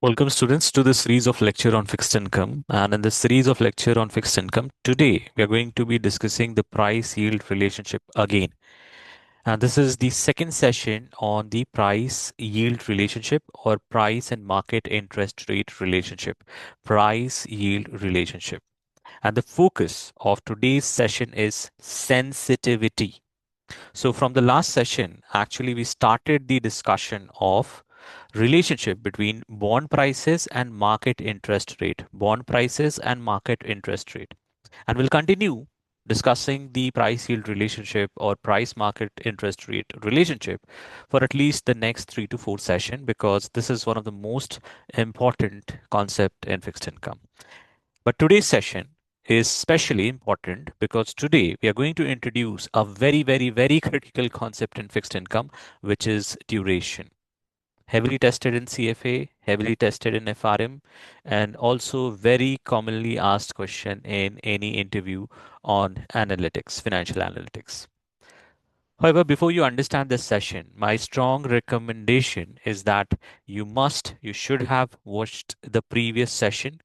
Welcome students to this series of lecture on fixed income. And in this series of lecture on fixed income, today we are going to be discussing the price yield relationship again. And this is the second session on the price yield relationship or price and market interest rate relationship, price yield relationship. And the focus of today's session is sensitivity. So from the last session, actually, we started the discussion of relationship between bond prices and market interest rate, bond prices and market interest rate. And we'll continue discussing the price yield relationship or price market interest rate relationship for at least the next 3 to 4 session because this is one of the most important concept in fixed income. But today's session is especially important because today we are going to introduce a very critical concept in fixed income, which is duration. Heavily tested in CFA, heavily tested in FRM, and also very commonly asked question in any interview on analytics, financial analytics. However, before you understand this session, my strong recommendation is that you should have watched the previous session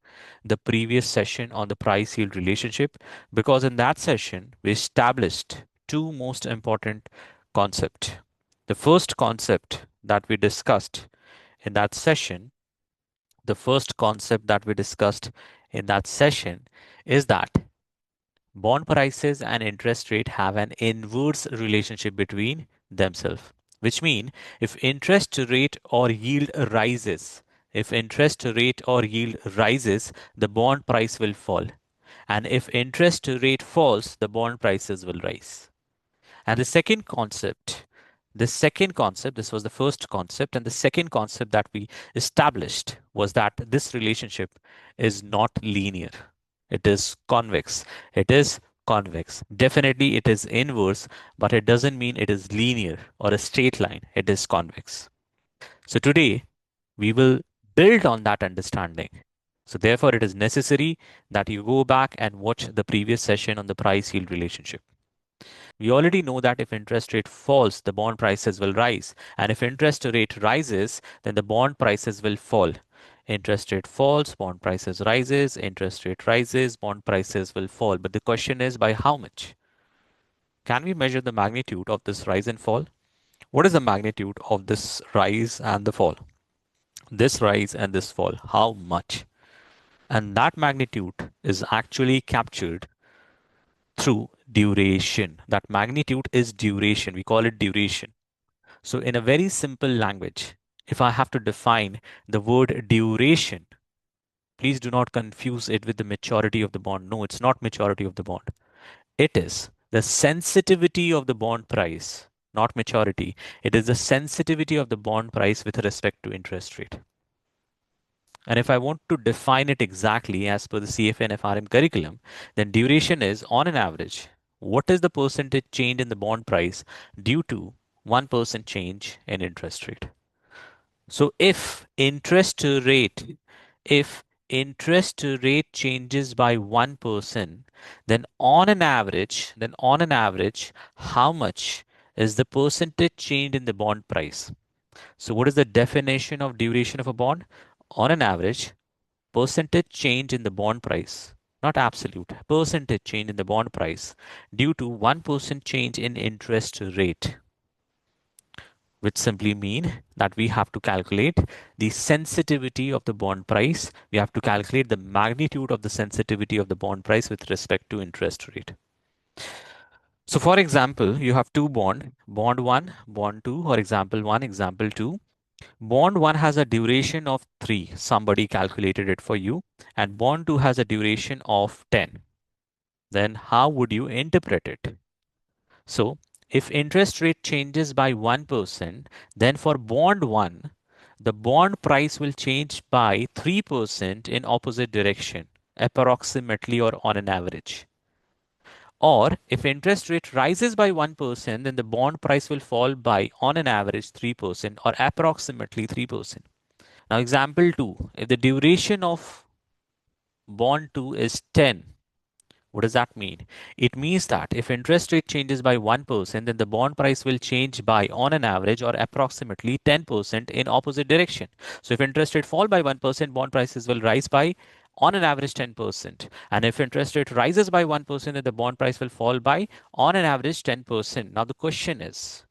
on the price yield relationship, because in that session, we established two most important concepts. The first concept that we discussed in that session, the first concept that we discussed in that session is that bond prices and interest rate have an inverse relationship between themselves, which means if interest rate or yield rises, if interest rate or yield rises, the bond price will fall. And if interest rate falls, the bond prices will rise. And this was the first concept, and the second concept that we established was that this relationship is not linear. It is convex. It is convex. Definitely, it is inverse, but it doesn't mean it is linear or a straight line. It is convex. So today, we will build on that understanding. So therefore, it is necessary that you go back and watch the previous session on the price yield relationship. We already know that if interest rate falls, the bond prices will rise. And if interest rate rises, then the bond prices will fall. Interest rate falls, bond prices rises, interest rate rises, bond prices will fall. But the question is by how much? Can we measure the magnitude of this rise and fall? What is the magnitude of this rise and the fall? This rise and this fall, how much? And that magnitude is actually captured through duration. That magnitude is duration. We call it duration. So, in a very simple language, if I have to define the word duration, please do not confuse it with the maturity of the bond. No, it's not maturity of the bond. It is the sensitivity of the bond price, not maturity. It is the sensitivity of the bond price with respect to interest rate. And if I want to define it exactly as per the CFA and FRM curriculum, then duration is on an average. What is the percentage change in the bond price due to 1% change in interest rate? So if interest rate changes by 1%, then on an average, how much is the percentage change in the bond price? So what is the definition of duration of a bond? On an average, percentage change in the bond price, not absolute, percentage change in the bond price due to 1% change in interest rate, which simply mean that we have to calculate the sensitivity of the bond price. We have to calculate the magnitude of the sensitivity of the bond price with respect to interest rate. So for example, you have two bond 1, bond 2, or example 1, example 2. Bond 1 has a duration of 3. Somebody calculated it for you. And bond 2 has a duration of 10. Then how would you interpret it? So if interest rate changes by 1%, then for bond 1, the bond price will change by 3% in opposite direction, approximately or on an average. Or if interest rate rises by 1%, then the bond price will fall by on an average 3% or approximately 3%. Now example 2, if the duration of bond 2 is 10, What does that mean? It means that if interest rate changes by 1%, then the bond price will change by, on an average or approximately 10% in opposite direction. So if interest rate fall by 1%, bond prices will rise by, on an average, 10%. And if interest rate rises by 1%, then the bond price will fall by, on an average, 10%. Now the question is,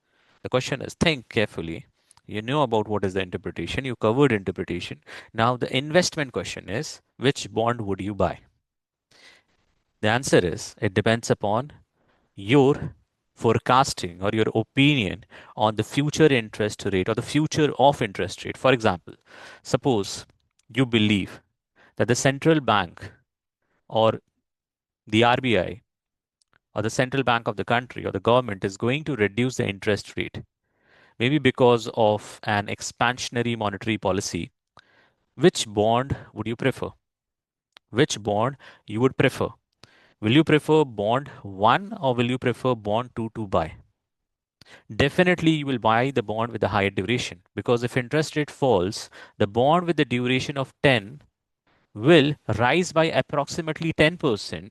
think carefully. You know about what is the interpretation. You covered interpretation. Now the investment question is, which bond would you buy? The answer is it depends upon your forecasting or your opinion on the future interest rate or the future of interest rate. For example, suppose you believe that the central bank or the RBI or the central bank of the country or the government is going to reduce the interest rate, maybe because of an expansionary monetary policy. Which bond would you prefer? Which bond you would prefer? Will you prefer bond 1 or will you prefer bond 2 to buy? Definitely you will buy the bond with the higher duration, because if interest rate falls, the bond with the duration of 10 will rise by approximately 10%.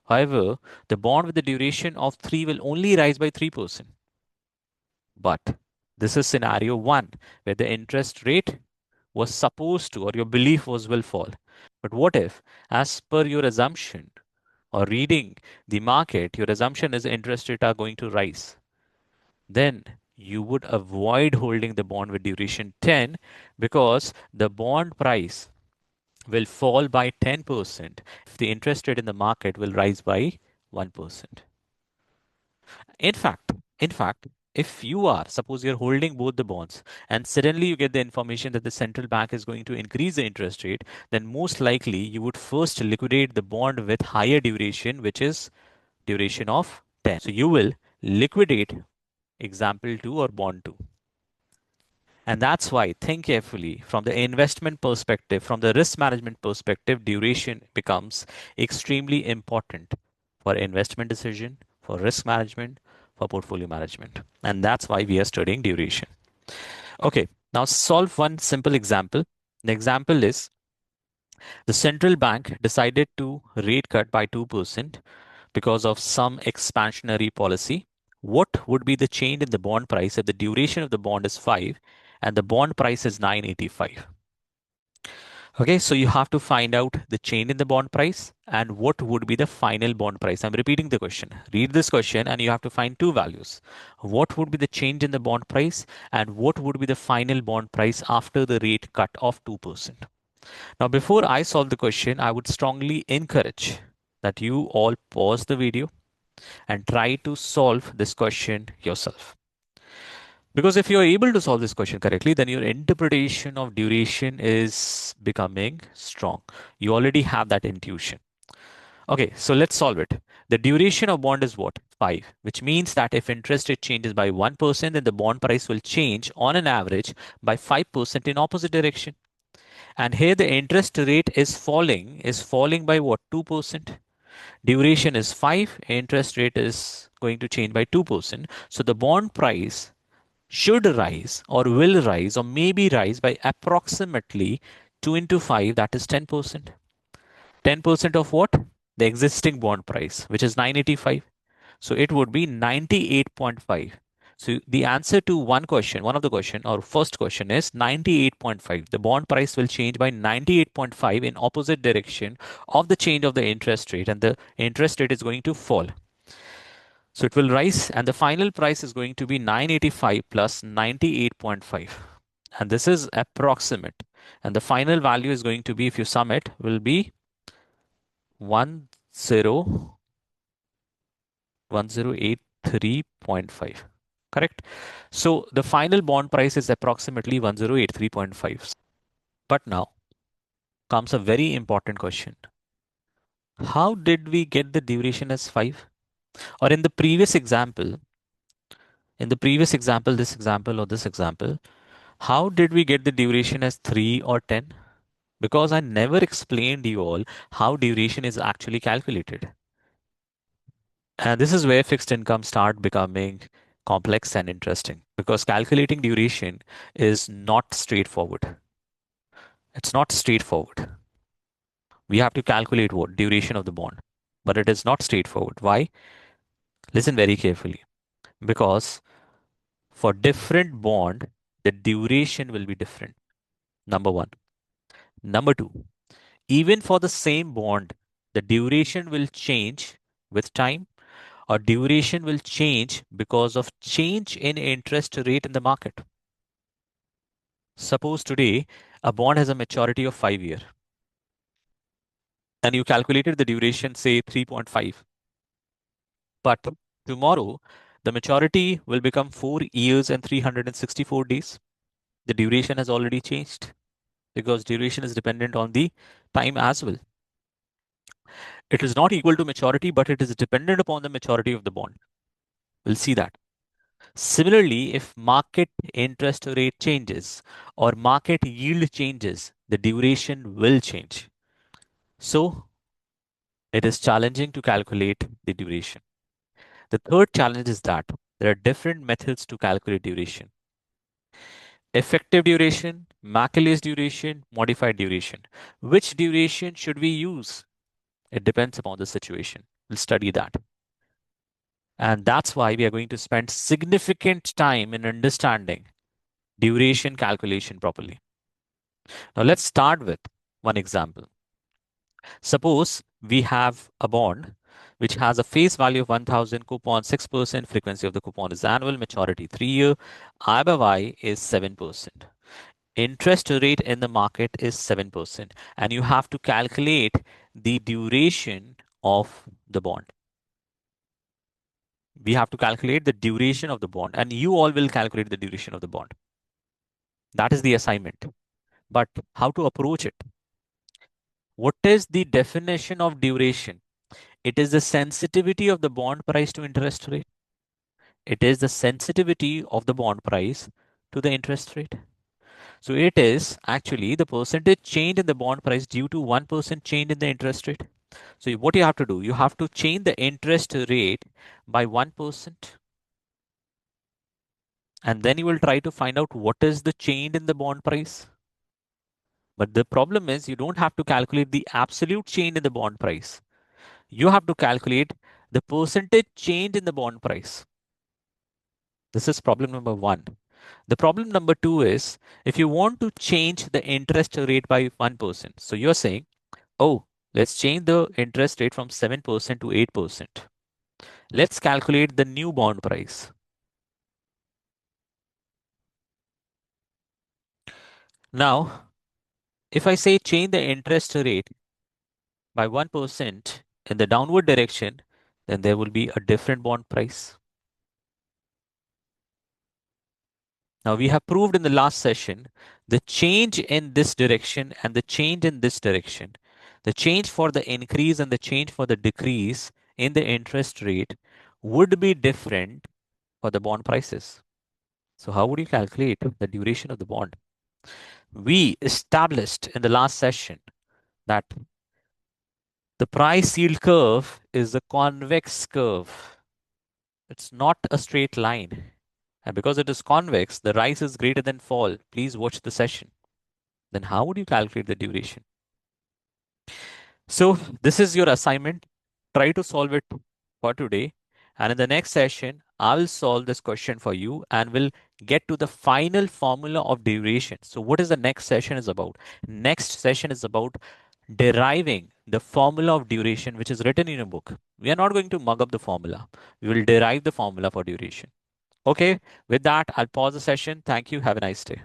However, the bond with the duration of 3 will only rise by 3%. But this is scenario 1, where the interest rate was supposed to, or your belief was, will fall. But what if, as per your assumption or reading the market, your assumption is interest rate are going to rise? Then you would avoid holding the bond with duration 10, because the bond price will fall by 10% if the interest rate in the market will rise by 1%. In fact, in fact, if you are, suppose you're holding both the bonds and suddenly you get the information that the central bank is going to increase the interest rate, then most likely you would first liquidate the bond with higher duration, which is duration of 10. So you will liquidate example 2 or bond 2. And that's why, think carefully from the investment perspective, from the risk management perspective, duration becomes extremely important for investment decision, for risk management, for portfolio management. And that's why we are studying duration. Okay, now solve one simple example. The example is the central bank decided to rate cut by 2% because of some expansionary policy. What would be the change in the bond price if the duration of the bond is 5 and the bond price is 985? Okay, so you have to find out the change in the bond price and what would be the final bond price. I'm repeating the question. Read this question and you have to find two values. What would be the change in the bond price and what would be the final bond price after the rate cut of 2%? Now, before I solve the question, I would strongly encourage that you all pause the video and try to solve this question yourself. Because if you're able to solve this question correctly, then your interpretation of duration is becoming strong. You already have that intuition. Okay, so let's solve it. The duration of bond is what? 5, which means that if interest rate changes by 1%, then the bond price will change on an average by 5% in opposite direction. And here the interest rate is falling by what? 2%. Duration is 5, interest rate is going to change by 2%. So the bond price should rise or will rise or maybe rise by approximately 2 into 5, that is 10%. 10% of what? The existing bond price, which is 985. So it would be 98.5. So the answer to one of the question or first question is 98.5. The bond price will change by 98.5 in opposite direction of the change of the interest rate, and the interest rate is going to fall. So it will rise and the final price is going to be 985 plus 98.5. And this is approximate. And the final value is going to be, if you sum it, will be 1083.5. Correct? So the final bond price is approximately 1083.5. But now comes a very important question. How did we get the duration as 5? Or in the previous example, this example or this example, how did we get the duration as 3 or 10? Because I never explained you all how duration is actually calculated. And this is where fixed income start becoming complex and interesting, because calculating duration is not straightforward. It's not straightforward. We have to calculate what? Duration of the bond. but it is not straightforward. Why? Listen very carefully. Because for different bond, the duration will be different. Number one. Number two, even for the same bond, the duration will change with time, or duration will change because of change in interest rate in the market. Suppose today a bond has a maturity of 5 years and you calculated the duration, say 3.5. But tomorrow, the maturity will become 4 years and 364 days. The duration has already changed because duration is dependent on the time as well. It is not equal to maturity, but it is dependent upon the maturity of the bond. We'll see that. Similarly, if market interest rate changes or market yield changes, the duration will change. So it is challenging to calculate the duration. The third challenge is that there are different methods to calculate duration. Effective duration, Macaulay's duration, modified duration. Which duration should we use? It depends upon the situation. We'll study that. And that's why we are going to spend significant time in understanding duration calculation properly. Now, let's start with one example. Suppose we have a bond which has a face value of 1000, coupon 6%, frequency of the coupon is annual, maturity 3 year, I by Y is 7%. Interest rate in the market is 7%, and you have to calculate the duration of the bond. We have to calculate the duration of the bond, and you all will calculate the duration of the bond. That is the assignment. But how to approach it? What is the definition of duration? It is the sensitivity of the bond price to interest rate. It is the sensitivity of the bond price to the interest rate. So it is actually the percentage change in the bond price due to 1% change in the interest rate. So what you have to do, you have to change the interest rate by 1%. And then you will try to find out what is the change in the bond price. But the problem is you don't have to calculate the absolute change in the bond price. You have to calculate the percentage change in the bond price. This is problem number one. The problem number two is if you want to change the interest rate by 1%. So you're saying, oh, let's change the interest rate from 7% to 8%. Let's calculate the new bond price. Now, if I say change the interest rate by 1% in the downward direction, then there will be a different bond price. Now, we have proved in the last session the change in this direction and the change in this direction. The change for the increase and the change for the decrease in the interest rate would be different for the bond prices. So, how would you calculate the duration of the bond? We established in the last session that the price yield curve is a convex curve. It's not a straight line. And because it is convex, the rise is greater than fall. Please watch the session. Then how would you calculate the duration? So this is your assignment. Try to solve it for today. And in the next session, I'll solve this question for you and we'll get to the final formula of duration. So what is the next session is about? Next session is about deriving the formula of duration, which is written in a book. We are not going to mug up the formula. We will derive the formula for duration. Okay, with that, I'll pause the session. Thank you. Have a nice day.